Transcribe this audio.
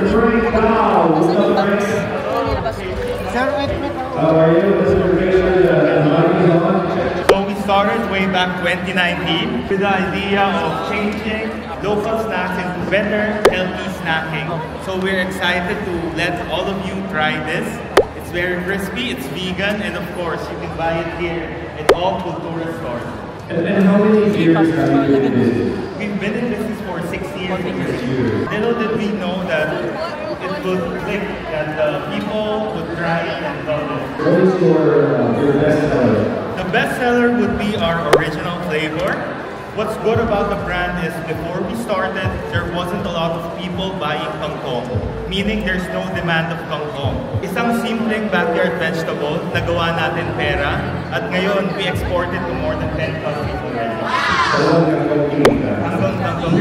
So we started way back 2019 with the idea of changing local snacks into better, healthy snacking. So we're excited to let all of you try this. It's very crispy, it's vegan, and of course you can buy it here at all Kultura stores. And how many years have you been in business? We've been in business for 6 years. Little did we know that it would click, that people would try it and love it. What is your best seller? The best seller would be our original flavor. What's good about the brand is before we started, there wasn't a lot of people buying kangkong, meaning there's no demand of kangkong. Isang simpleng backyard vegetable na gawa natin pera, at ngayon we export it to more than 10 countries already. Hanggang